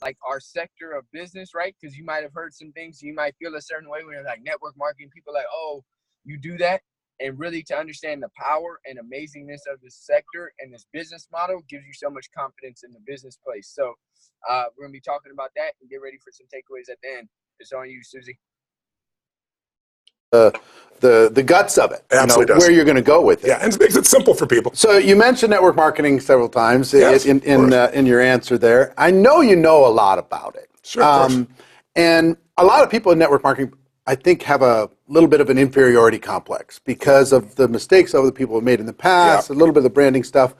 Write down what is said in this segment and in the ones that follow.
like our sector of business, right? Because you might have heard some things, you might feel a certain way when you're like network marketing, people are like, oh, you do that. And really to understand the power and amazingness of this sector and this business model gives you so much confidence in the business place. So we're going to be talking about that and get ready for some takeaways at the end. It's on you, Susie. The guts of it, Absolutely where you're going to go with it. Yeah, and it makes it simple for people. So you mentioned network marketing several times Yes, in your answer there. I know you know a lot about it. Sure, of course. And a lot of people in network marketing, I think, have a little bit of an inferiority complex because of the mistakes other people have made in the past, a little bit of the branding stuff.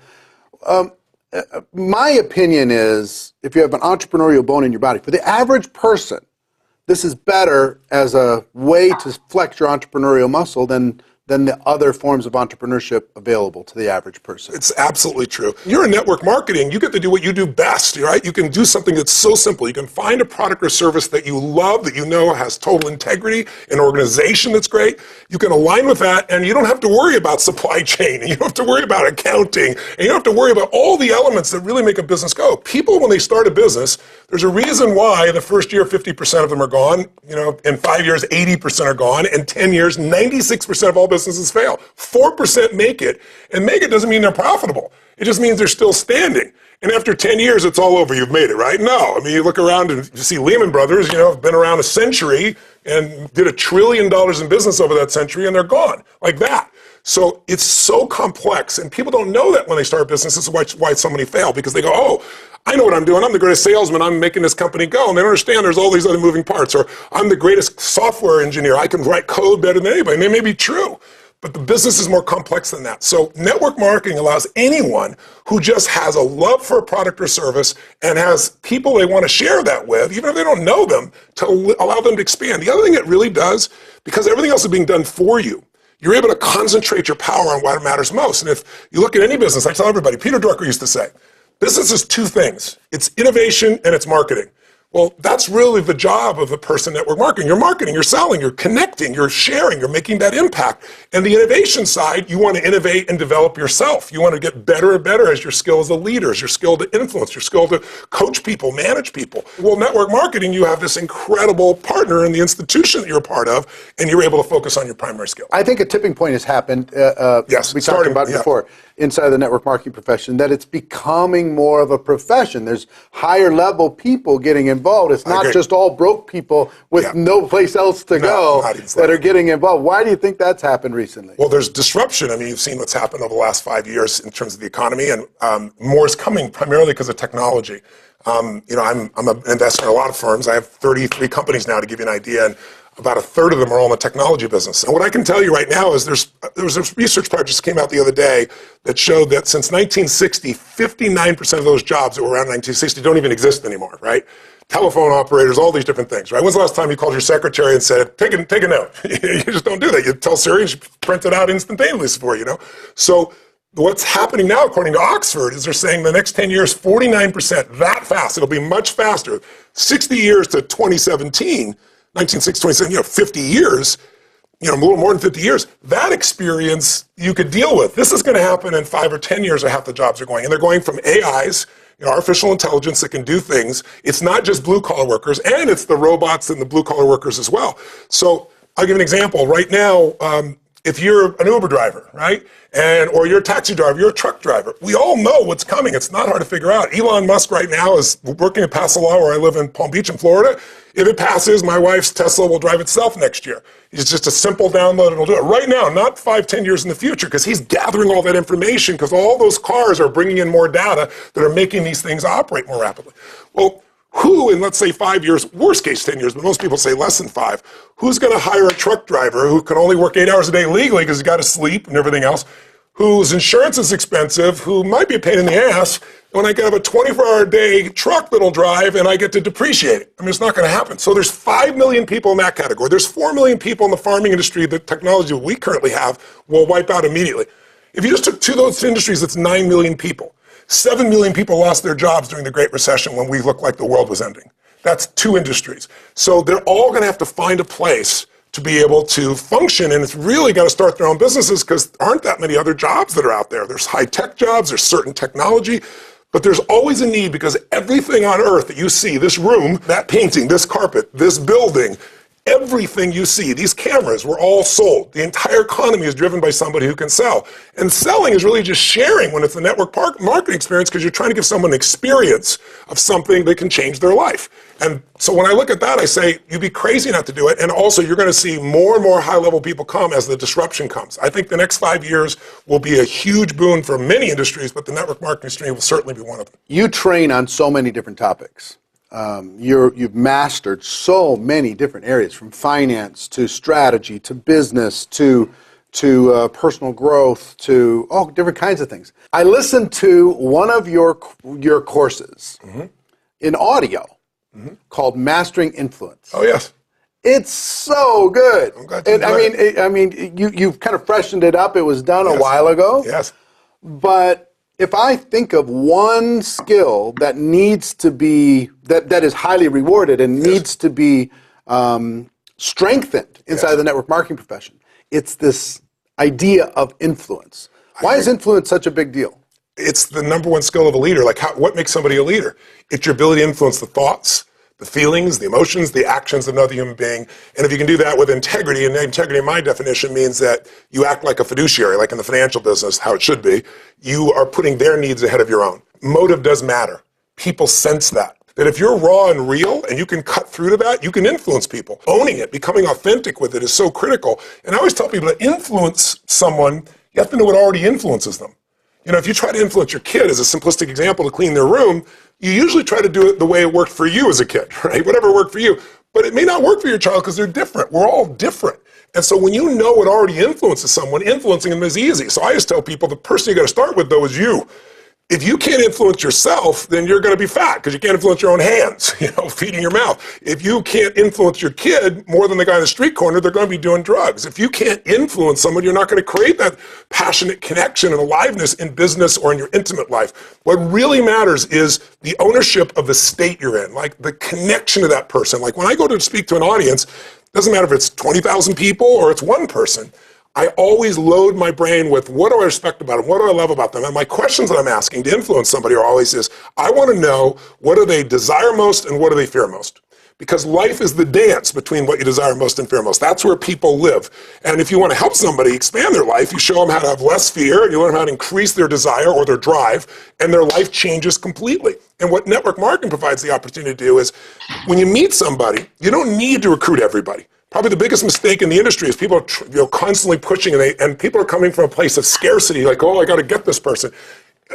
My opinion is, if you have an entrepreneurial bone in your body, for the average person, this is better as a way to flex your entrepreneurial muscle than the other forms of entrepreneurship available to the average person. It's absolutely true. You're in network marketing, you get to do what you do best, right? You can do something that's so simple. You can find a product or service that you love, that you know has total integrity, an organization that's great. You can align with that, and you don't have to worry about supply chain, and you don't have to worry about accounting, and you don't have to worry about all the elements that really make a business go. People, when they start a business, there's a reason why the first year 50% of them are gone, in 5 years 80% are gone, in 10 years 96% of all businesses fail. 4% make it, and make it doesn't mean they're profitable. It just means they're still standing. And after 10 years, it's all over. You've made it, right? No. I mean, you look around and you see Lehman Brothers, have been around a century and did $1 trillion in business over that century, and they're gone like that. So it's so complex, and people don't know that when they start businesses. This is why so many fail, because they go, oh, I know what I'm doing. I'm the greatest salesman. I'm making this company go. And they don't understand there's all these other moving parts. Or I'm the greatest software engineer. I can write code better than anybody. And they may be true, but the business is more complex than that. So network marketing allows anyone who just has a love for a product or service and has people they want to share that with, even if they don't know them, to allow them to expand. The other thing it really does, because everything else is being done for you, you're able to concentrate your power on what matters most. And if you look at any business, I tell everybody, Peter Drucker used to say, business is two things. It's innovation and it's marketing. Well, that's really the job of a person network marketing. You're marketing, you're selling, you're connecting, you're sharing, you're making that impact. And the innovation side, you want to innovate and develop yourself. You want to get better and better as your skill as a leader, as your skill to influence, your skill to coach people, manage people. Well, network marketing, you have this incredible partner in the institution that you're a part of, and you're able to focus on your primary skill. I think a tipping point has happened. Yes, we talked about it before inside the network marketing profession, that it's becoming more of a profession. There's higher level people getting involved. It's not just all broke people with no place else to go that are getting involved. Why do you think that's happened recently? Well, there's disruption. I mean, you've seen what's happened over the last 5 years in terms of the economy, and more is coming primarily because of technology. I'm an investor in a lot of firms. I have 33 companies now, to give you an idea, and about a third of them are all in the technology business. And what I can tell you right now is there was a research project that came out the other day that showed that since 1960, 59% of those jobs that were around 1960 don't even exist anymore, right? Telephone operators, all these different things, right? When's the last time you called your secretary and said, take a note? You just don't do that. You tell Siri and she prints it out instantaneously for you, So what's happening now, according to Oxford, is they're saying the next 10 years, 49%, that fast. It'll be much faster. 60 years to 2017, 1960, 27, 50 years, a little more than 50 years, that experience you could deal with. This is going to happen in 5 or 10 years, or half the jobs are going. And they're going from AIs, artificial intelligence that can do things. It's not just blue-collar workers, and it's the robots and the blue-collar workers as well. So I'll give an example. Right now, if you're an Uber driver, right, or you're a taxi driver, you're a truck driver, we all know what's coming. It's not hard to figure out. Elon Musk right now is working at Paso law, where I live in Palm Beach in Florida. If it passes, my wife's Tesla will drive itself next year. It's just a simple download, it'll do it right now, not 5, 10 years in the future, because he's gathering all that information, because all those cars are bringing in more data that are making these things operate more rapidly. Well, who in, let's say, 5 years, worst case 10 years, but most people say less than 5, who's going to hire a truck driver who can only work 8 hours a day legally because he's got to sleep and everything else, whose insurance is expensive, who might be a pain in the ass, when I can have a 24-hour-a-day truck that'll drive and I get to depreciate it? I mean, it's not going to happen. So there's 5 million people in that category. There's 4 million people in the farming industry that technology we currently have will wipe out immediately. If you just took 2 of those industries, that's 9 million people. 7 million people lost their jobs during the Great Recession when we looked like the world was ending. That's 2 industries. So they're all going to have to find a place to be able to function, and it's really got to start their own businesses, because there aren't that many other jobs that are out there. There's high-tech jobs, there's certain technology, But there's always a need because everything on earth that you see, this room, that painting, this carpet, this building, everything you see, these cameras were all sold. The entire economy is driven by somebody who can sell. And selling is really just sharing when it's a network marketing experience because you're trying to give someone an experience of something that can change their life. And so when I look at that, I say, you'd be crazy not to do it. And also, you're going to see more and more high-level people come as the disruption comes. I think the next 5 years will be a huge boon for many industries, but the network marketing industry will certainly be one of them. You train on so many different topics. You've mastered so many different areas, from finance to strategy to business to personal growth to all different kinds of things. I listened to one of your courses in audio called Mastering Influence. Oh, yes. It's so good. I'm glad you enjoyed it. I mean, you've kind of freshened it up. It was done a while ago. Yes. But if I think of one skill that needs to be, that is highly rewarded and needs to be strengthened inside the network marketing profession, it's this idea of influence. Why is influence such a big deal? It's the number one skill of a leader. Like, what makes somebody a leader? It's your ability to influence the thoughts, the feelings, the emotions, the actions of another human being. And if you can do that with integrity, and integrity in my definition means that you act like a fiduciary, like in the financial business, how it should be, you are putting their needs ahead of your own. Motive does matter. People sense that. That if you're raw and real and you can cut through to that, you can influence people. Owning it, becoming authentic with it is so critical. And I always tell people to influence someone, you have to know what already influences them. You know, if you try to influence your kid, as a simplistic example, to clean their room, you usually try to do it the way it worked for you as a kid, right? Whatever worked for you. But it may not work for your child because they're different. We're all different. And so when you know what already influences someone, influencing them is easy. So I just tell people the person you got to start with, though, is you. If you can't influence yourself, then you're going to be fat because you can't influence your own hands, feeding your mouth. If you can't influence your kid more than the guy in the street corner, they're going to be doing drugs. If you can't influence someone, you're not going to create that passionate connection and aliveness in business or in your intimate life. What really matters is the ownership of the state you're in, like the connection to that person. Like when I go to speak to an audience, it doesn't matter if it's 20,000 people or it's one person. I always load my brain with what do I respect about them, what do I love about them, and my questions that I'm asking to influence somebody are always is, I want to know what do they desire most and what do they fear most. Because life is the dance between what you desire most and fear most. That's where people live. And if you want to help somebody expand their life, you show them how to have less fear, and you learn how to increase their desire or their drive, and their life changes completely. And what network marketing provides the opportunity to do is, when you meet somebody, you don't need to recruit everybody. Probably the biggest mistake in the industry is people are constantly pushing, and people are coming from a place of scarcity, like, oh, I got to get this person.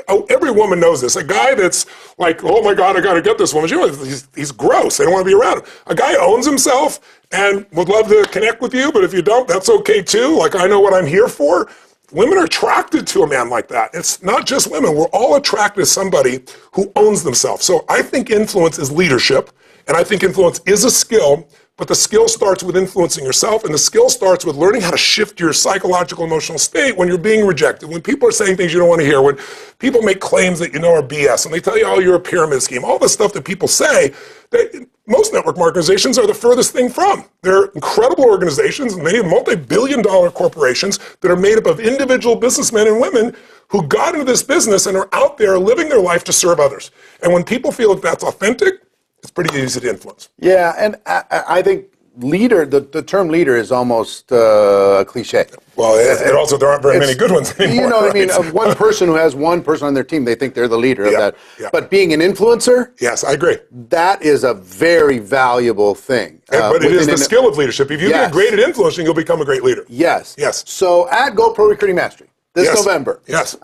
Oh, every woman knows this. A guy that's like, oh my God, I got to get this woman. He's gross. They don't want to be around him. A guy owns himself and would love to connect with you, but if you don't, that's okay too. Like, I know what I'm here for. Women are attracted to a man like that. It's not just women. We're all attracted to somebody who owns themselves. So I think influence is leadership, and I think influence is a skill. But the skill starts with influencing yourself, and the skill starts with learning how to shift your psychological, emotional state when you're being rejected, when people are saying things you don't want to hear, when people make claims that you know are BS, and they tell you, oh, you're a pyramid scheme, all this stuff that people say, that most network organizations are the furthest thing from. They're incredible organizations, many of them multi-billion-dollar corporations that are made up of individual businessmen and women who got into this business and are out there living their life to serve others. And when people feel that that's authentic, it's pretty easy to influence. Yeah, and I think leader, the term leader is almost a cliche. Well, and also there aren't very many good ones anymore. You know what I mean? Of one person who has one person on their team, they think they're the leader of that. Yeah. But being an influencer, yes, I agree. That is a very valuable thing. But it is the skill of leadership. If you get great at influencing, you'll become a great leader. Yes. Yes. So at GoPro Recruiting Mastery this November. Yes.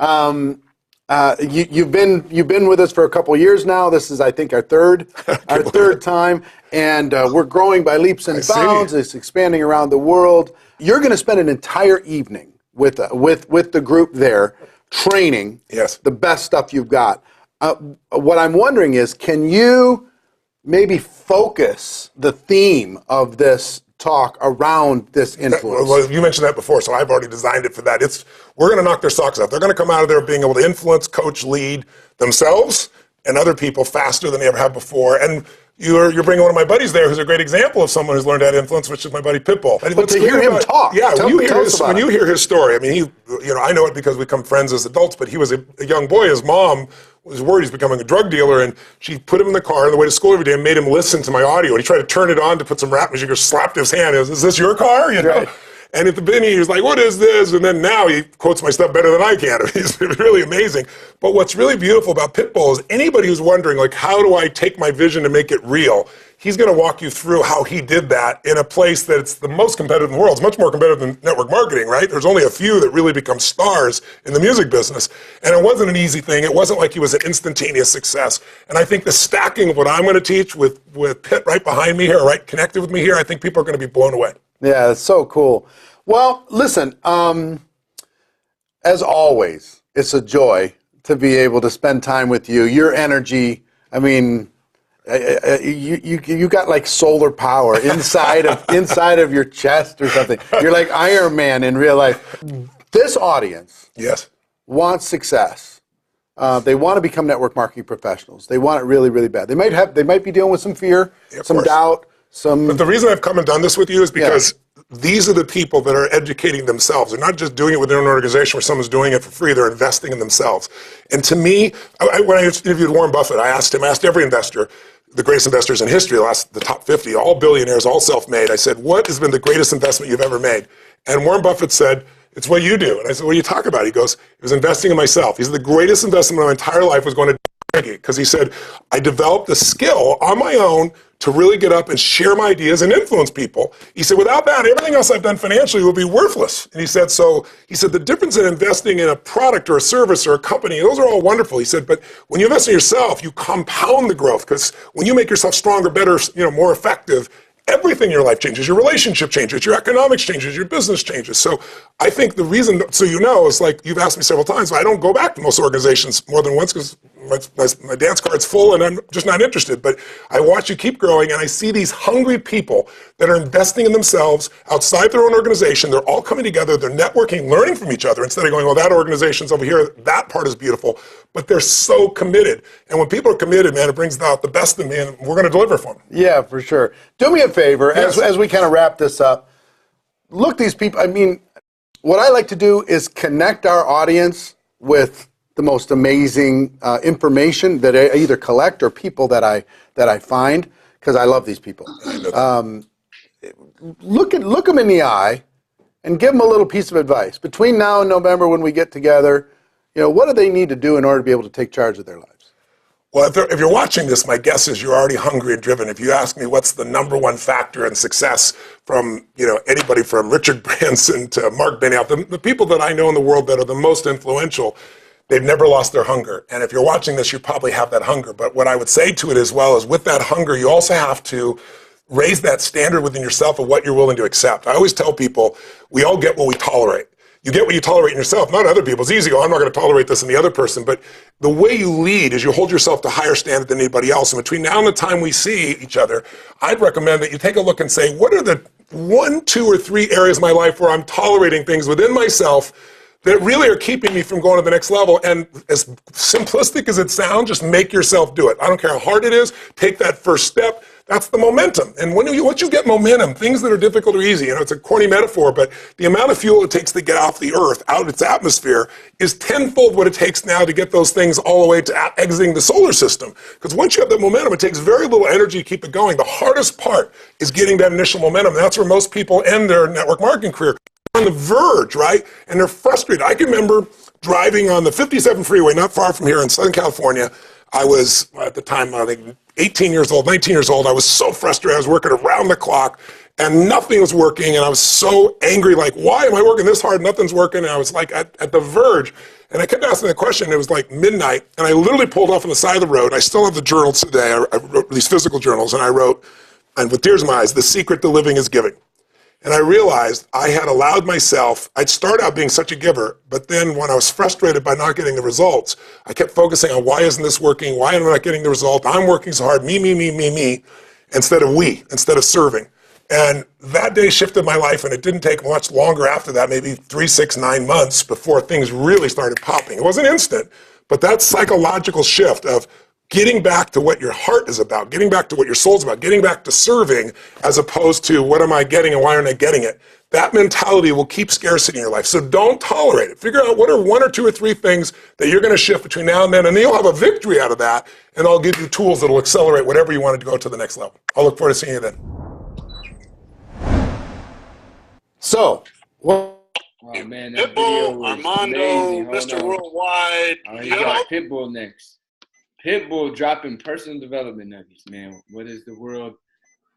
You've been with us for a couple of years now. This is, I think, our third time, and we're growing by leaps and bounds. It's expanding around the world. You're going to spend an entire evening with the group there, training the best stuff you've got. What I'm wondering is, can you maybe focus the theme of this talk around this influence? Well, you mentioned that before, so I've already designed it for that. We're going to knock their socks off. They're going to come out of there being able to influence, coach, lead themselves and other people faster than they ever have before. And you're bringing one of my buddies there who's a great example of someone who's learned how to influence, which is my buddy Pitbull. But to hear him talk, when you hear his story, I mean, I know it because we become friends as adults, but he was a young boy. His mom was worried he's becoming a drug dealer, and she put him in the car on the way to school every day and made him listen to my audio. And he tried to turn it on to put some rap music, or slapped his hand. Is this your car? You know? Right. And at the beginning, he was like, what is this? And then now he quotes my stuff better than I can. He's really amazing. But what's really beautiful about Pitbull is anybody who's wondering, like, how do I take my vision to make it real? He's going to walk you through how he did that in a place that's the most competitive in the world. It's much more competitive than network marketing, right? There's only a few that really become stars in the music business. And it wasn't an easy thing. It wasn't like he was an instantaneous success. And I think the stacking of what I'm going to teach with Pitt right behind me here, right connected with me here, I think people are going to be blown away. Yeah, that's so cool. Well, listen, as always, it's a joy to be able to spend time with you. Your energy, I mean, you got like solar power inside of your chest or something. You're like Iron Man in real life. This audience wants success. They want to become network marketing professionals. They want it really, really bad. They might be dealing with some fear, some doubt, some. But the reason I've come and done this with you is because these are the people that are educating themselves. They're not just doing it within an organization where someone's doing it for free. They're investing in themselves. And to me, when I interviewed Warren Buffett, I asked every investor, the greatest investors in history, the top 50, all billionaires, all self-made. I said, what has been the greatest investment you've ever made? And Warren Buffett said, it's what you do. And I said, what are you talking about? He goes, it was investing in myself. He said, the greatest investment of my entire life was going to because he said, I developed a skill on my own to really get up and share my ideas and influence people. He said, without that, everything else I've done financially would be worthless. And he said, the difference in investing in a product or a service or a company, those are all wonderful. He said, but when you invest in yourself, you compound the growth, because when you make yourself stronger, better, more effective, everything in your life changes. Your relationship changes, your economics changes, your business changes. So I think the reason, is like you've asked me several times, I don't go back to most organizations more than once because my dance card's full and I'm just not interested. But I watch you keep growing, and I see these hungry people that are investing in themselves outside their own organization. They're all coming together. They're networking, learning from each other instead of going, well, that organization's over here. That part is beautiful. But they're so committed. And when people are committed, man, it brings out the best in me, and we're going to deliver for them. Yeah, for sure. Do me a favor, as we kind of wrap this up, look these people, I mean, what I like to do is connect our audience with the most amazing information that I either collect or people that I find, because I love these people. Look them in the eye and give them a little piece of advice. Between now and November, when we get together, what do they need to do in order to be able to take charge of their lives? Well, if you're watching this, my guess is you're already hungry and driven. If you ask me what's the number one factor in success from anybody from Richard Branson to Mark Benioff, the people that I know in the world that are the most influential, they've never lost their hunger. And if you're watching this, you probably have that hunger. But what I would say to it as well is, with that hunger, you also have to raise that standard within yourself of what you're willing to accept. I always tell people, we all get what we tolerate. You get what you tolerate in yourself, not other people. It's easy to go, I'm not going to tolerate this in the other person. But the way you lead is you hold yourself to a higher standard than anybody else. And between now and the time we see each other, I'd recommend that you take a look and say, what are the 1, 2, or 3 areas of my life where I'm tolerating things within myself that really are keeping me from going to the next level? And as simplistic as it sounds, just make yourself do it. I don't care how hard it is. Take that first step. That's the momentum. And once you get momentum, things that are difficult are easy. It's a corny metaphor, but the amount of fuel it takes to get off the earth, out of its atmosphere, is tenfold what it takes now to get those things all the way to exiting the solar system. Because once you have that momentum, it takes very little energy to keep it going. The hardest part is getting that initial momentum. That's where most people end their network marketing career. On the verge, right? And they're frustrated. I can remember driving on the 57 freeway, not far from here in Southern California. I was, at the time, I think 18 years old, 19 years old. I was so frustrated. I was working around the clock and nothing was working. And I was so angry, like, why am I working this hard? Nothing's working. And I was like at the verge. And I kept asking the question. It was like midnight. And I literally pulled off on the side of the road. I still have the journals today. I wrote these physical journals. And I wrote, and with tears in my eyes, the secret to living is giving. And I realized I had allowed myself, I'd start out being such a giver, but then when I was frustrated by not getting the results, I kept focusing on, why isn't this working? Why am I not getting the result? I'm working so hard, me, instead of serving. And that day shifted my life, and it didn't take much longer after that, maybe 3, 6, 9 months before things really started popping. It wasn't instant, but that psychological shift of getting back to what your heart is about, getting back to what your soul's about, getting back to serving as opposed to what am I getting and why aren't I getting it. That mentality will keep scarcity in your life. So don't tolerate it. Figure out what are 1 or 2 or 3 things that you're going to shift between now and then you'll have a victory out of that, and I'll give you tools that will accelerate whatever you want to go to the next level. I'll look forward to seeing you then. So, what? Oh man, that video was amazing. Mr. Worldwide. He got Pitbull next. Pitbull dropping personal development nuggets, man. What is the world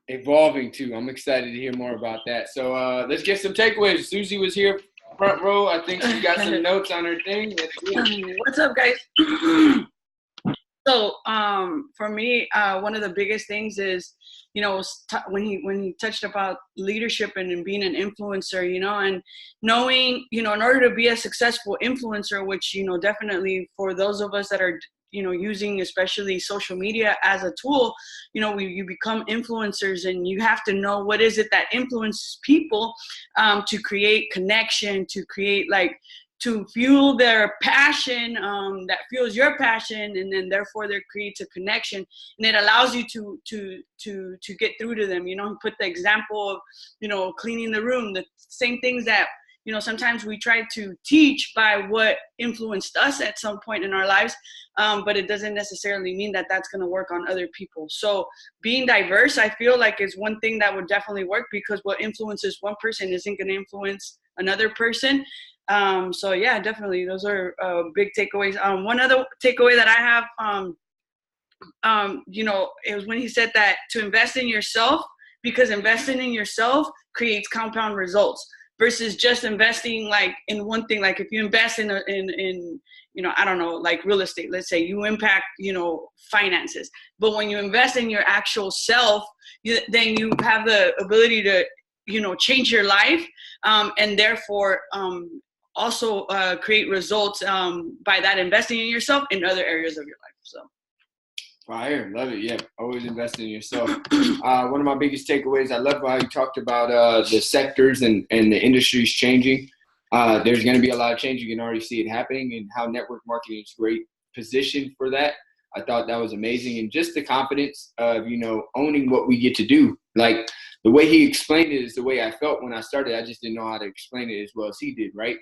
evolving to? I'm excited to hear more about that. So let's get some takeaways. Susie was here front row. I think she got some notes on her thing. What's up, guys? So for me, one of the biggest things is, you know, when he touched about leadership and being an influencer, you know, and knowing, you know, in order to be a successful influencer, which, you know, definitely for those of us that are, you know, using especially social media as a tool, you know, you become influencers, and you have to know what is it that influences people to create connection, to create to fuel their passion, that fuels your passion, and then therefore there creates a connection, and it allows you to get through to them. You know, he put the example of, you know, cleaning the room, the same things that, you know, sometimes we try to teach by what influenced us at some point in our lives, but it doesn't necessarily mean that that's going to work on other people. So being diverse, I feel like, is one thing that would definitely work, because what influences one person isn't going to influence another person. So yeah, definitely those are big takeaways. One other takeaway that I have, you know, it was when he said that to invest in yourself, because investing in yourself creates compound results versus just investing like in one thing. Like if you invest in you know, I don't know, like real estate, let's say you impact, you know, finances, but when you invest in your actual self, then you have the ability to, you know, change your life, and therefore also create results by that investing in yourself in other areas of your life. So fire, love it. Yeah, always invest in yourself. One of my biggest takeaways, I love how you talked about the sectors and the industries changing. There's going to be a lot of change. You can already see it happening, and how network marketing is great positioned for that. I thought that was amazing, and just the confidence of, you know, owning what we get to do. Like the way he explained it is the way I felt when I started. I just didn't know how to explain it as well as he did, right?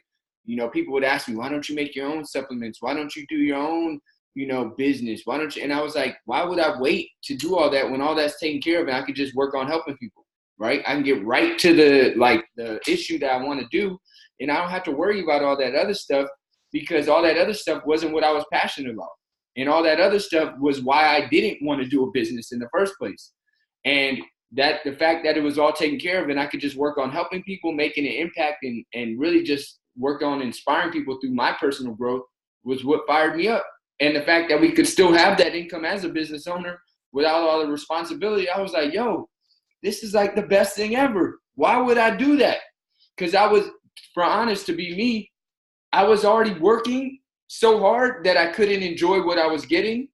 You know, people would ask me, why don't you make your own supplements? Why don't you do your own, you know, business? Why don't you? And I was like, why would I wait to do all that when all that's taken care of and I could just work on helping people, right? I can get right to the issue that I want to do, and I don't have to worry about all that other stuff, because all that other stuff wasn't what I was passionate about. And all that other stuff was why I didn't want to do a business in the first place. And that the fact that it was all taken care of and I could just work on helping people, making an impact, and really just work on inspiring people through my personal growth was what fired me up. And the fact that we could still have that income as a business owner without all the responsibility, I was like, yo, this is like the best thing ever. Why would I do that? Because I was, for honest, to be me, I was already working so hard that I couldn't enjoy what I was getting.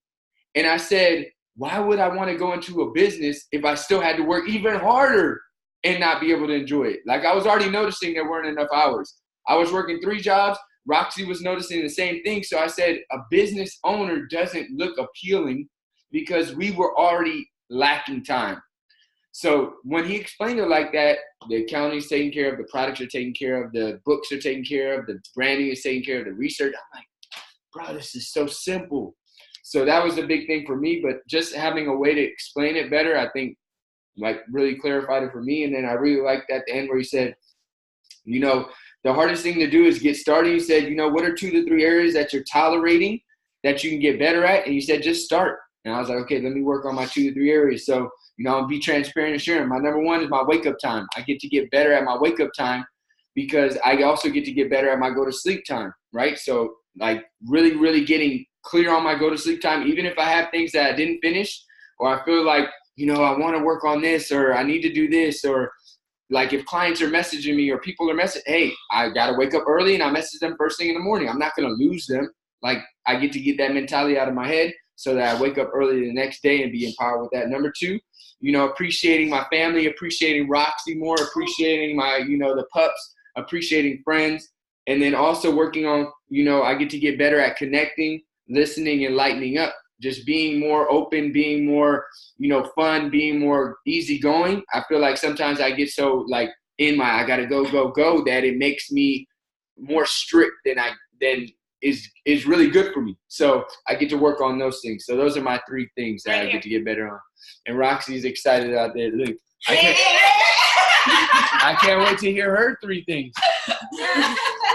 And I said, why would I want to go into a business if I still had to work even harder and not be able to enjoy it? Like, I was already noticing there weren't enough hours. I was working 3 jobs. Roxy was noticing the same thing. So I said, a business owner doesn't look appealing because we were already lacking time. So when he explained it like that, the accounting is taken care of, the products are taken care of, the books are taken care of, the branding is taken care of, the research. I'm like, bro, this is so simple. So that was a big thing for me, but just having a way to explain it better, I think, like, really clarified it for me. And then I really liked at the end where he said, you know, the hardest thing to do is get started. He said, you know, what are 2 to 3 areas that you're tolerating that you can get better at? And he said, just start. And I was like, okay, let me work on my 2 to 3 areas. So, you know, I'll be transparent and sharing. My number 1 is my wake up time. I get to get better at my wake up time because I also get to get better at my go to sleep time, right? So, like, really, really getting clear on my go to sleep time, even if I have things that I didn't finish, or I feel like, you know, I want to work on this, or I need to do this, or like if clients are messaging me or people are messaging, hey, I got to wake up early and I message them first thing in the morning. I'm not going to lose them. Like, I get to get that mentality out of my head so that I wake up early the next day and be empowered with that. Number 2, you know, appreciating my family, appreciating Roxy more, appreciating my, you know, the pups, appreciating friends. And then also working on, you know, I get to get better at connecting, listening, and lightening up. just being more open, being more, you know, fun, being more easygoing. I feel like sometimes I get so like I gotta go that it makes me more strict than is really good for me. So I get to work on those things. So those are my 3 things that I get to get better on. And Roxy's excited out there. Look, I can't wait to hear her 3 things.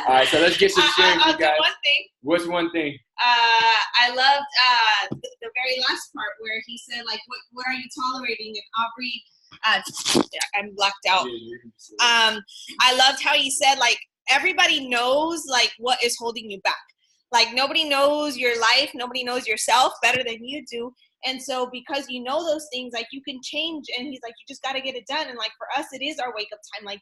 All right, so let's get some shares, you guys. One thing. What's one thing? I loved the very last part where he said, like, what are you tolerating? And Aubrey, I'm blacked out. I loved how he said, like, everybody knows, like, what is holding you back. Like, nobody knows your life, nobody knows yourself better than you do. And so because you know those things, like, you can change. And he's like, you just got to get it done. And, like, for us, it is our wake-up time. Like,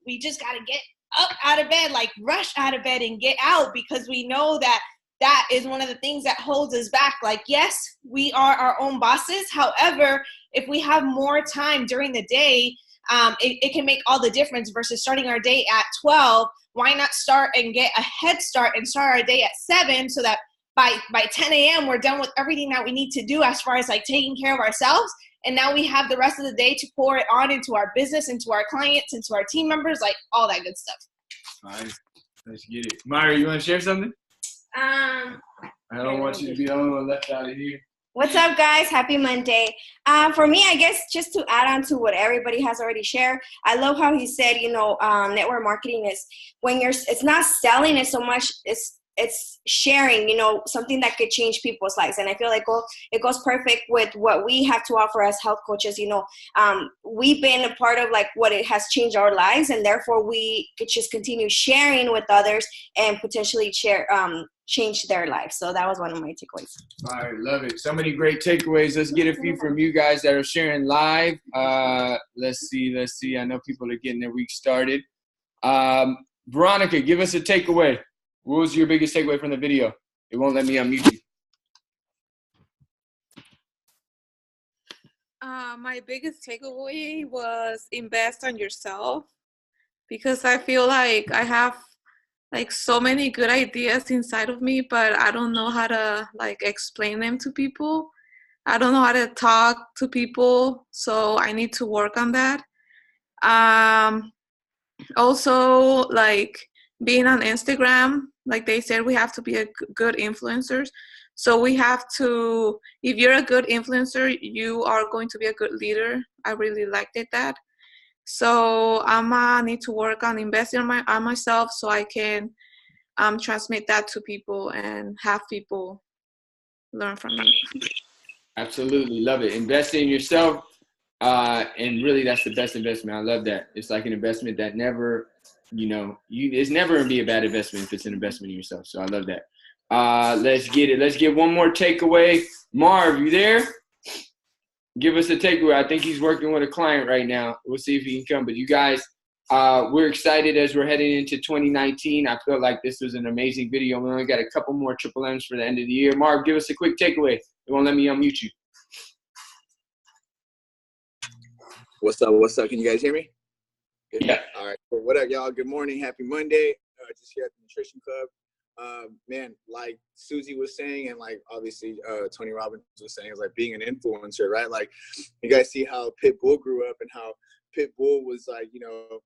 we just got to get up out of bed, like, rush out of bed and get out, because we know that is one of the things that holds us back. Like, yes, we are our own bosses. However, if we have more time during the day, it can make all the difference versus starting our day at 12. Why not start and get a head start and start our day at 7 so that by 10 a.m. we're done with everything that we need to do as far as like taking care of ourselves. And now we have the rest of the day to pour it on into our business, into our clients, into our team members, like all that good stuff. All right, let's get it. Myra, you want to share something? I don't want you to be the only one left out of here. What's up, guys? Happy Monday. For me, I guess just to add on to what everybody has already shared, I love how he said, you know, network marketing is when it's not selling it so much, it's sharing, you know, something that could change people's lives. And I feel like it goes perfect with what we have to offer as health coaches. You know, we've been a part of like what it has changed our lives, and therefore we could just continue sharing with others and potentially change their lives. So that was one of my takeaways. All right, love it. So many great takeaways. Let's get a few from you guys that are sharing live. Let's see. I know people are getting their week started. Veronica, give us a takeaway. What was your biggest takeaway from the video? It won't let me unmute you. My biggest takeaway was invest on yourself, because I feel like I have like so many good ideas inside of me, but I don't know how to like explain them to people. I don't know how to talk to people, so I need to work on that. Also, like being on Instagram, like they said, we have to be a good influencers. So we have to, if you're a good influencer, you are going to be a good leader. I really liked that. So I need to work on investing on myself so I can transmit that to people and have people learn from me. Absolutely. Love it. Invest in yourself. And really, that's the best investment. I love that. It's like an investment that never, you know, it's never going to be a bad investment if it's an investment in yourself. So I love that. Let's get it. Let's get one more takeaway. Marv, you there? Give us a takeaway. I think he's working with a client right now. We'll see if he can come. But you guys, we're excited as we're heading into 2019. I feel like this was an amazing video. We only got a couple more Triple M's for the end of the year. Marv, give us a quick takeaway. It won't let me unmute you. What's up? What's up? Can you guys hear me? Good. Yeah. All right. Well, what up, y'all? Good morning. Happy Monday. Just here at the Nutrition Club. Man, like Susie was saying, and like obviously Tony Robbins was saying, is like being an influencer, right? Like you guys see how Pitbull grew up and how Pitbull was like, you know,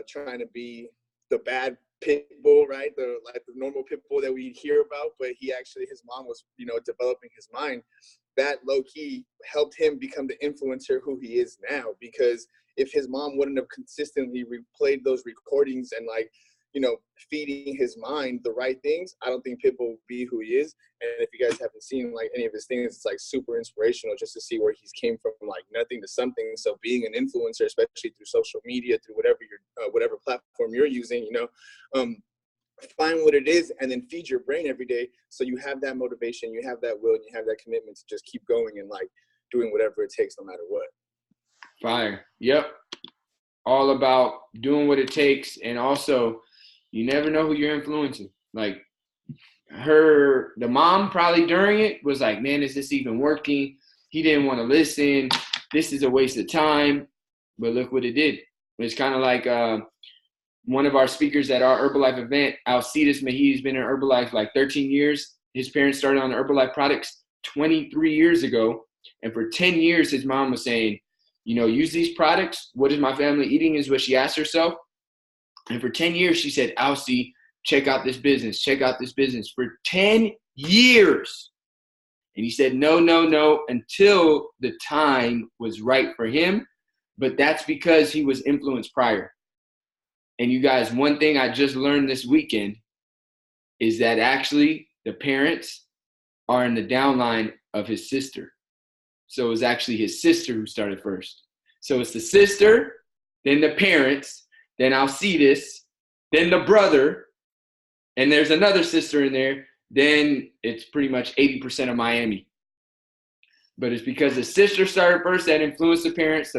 trying to be the bad Pitbull, right? The normal Pitbull that we hear about, but his mom was, you know, developing his mind. That low-key helped him become the influencer who he is now, because if his mom wouldn't have consistently replayed those recordings and like, you know, feeding his mind the right things, I don't think Pitbull would be who he is. And if you guys haven't seen like any of his things, it's like super inspirational just to see where he's came from like nothing to something. So being an influencer, especially through social media, through whatever platform you're using, you know, find what it is and then feed your brain every day so you have that motivation, you have that will, and you have that commitment to just keep going and like doing whatever it takes no matter what. Fire. Yep. All about doing what it takes. And also, you never know who you're influencing. Like the mom probably during it was like, man, is this even working? He didn't want to listen. This is a waste of time. But look what it did. It's kind of like one of our speakers at our Herbalife event, Alcides Meji's been in Herbalife like 13 years. His parents started on the Herbalife products. 23 years ago. And for 10 years, his mom was saying, you know, use these products. What is my family eating is what she asked herself. And for 10 years, she said, Alcy, check out this business. Check out this business. For 10 years. And he said, no, no, no, until the time was right for him. But that's because he was influenced prior. And you guys, one thing I just learned this weekend is that actually the parents are in the downline of his sister. So it was actually his sister who started first. So it's the sister, then the parents, then Alcides, then the brother, and there's another sister in there. Then it's pretty much 80% of Miami. But it's because the sister started first that influenced the parents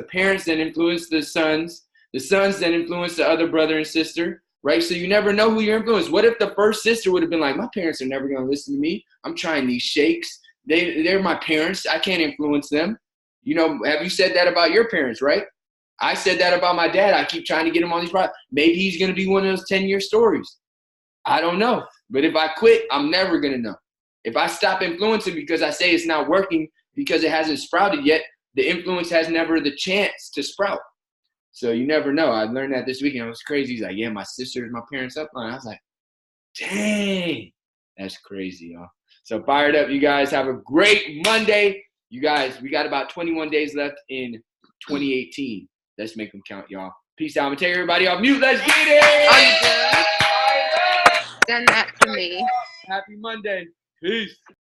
then influenced the sons then influenced the other brother and sister, right? So you never know who you're influenced. What if the first sister would have been like, my parents are never going to listen to me. I'm trying these shakes. They're my parents. I can't influence them. You know, have you said that about your parents, right? I said that about my dad. I keep trying to get him on these products. Maybe he's going to be one of those 10-year stories. I don't know. But if I quit, I'm never going to know. If I stop influencing because I say it's not working because it hasn't sprouted yet, the influence has never the chance to sprout. So you never know. I learned that this weekend. It was crazy. He's like, yeah, my sister's my parents' upline. I was like, dang, that's crazy, y'all. So fired up, you guys. Have a great Monday. You guys, we got about 21 days left in 2018. Let's make them count, y'all. Peace out. I'm going to take everybody off mute. Let's get it. Done that for me. Happy Monday. Peace.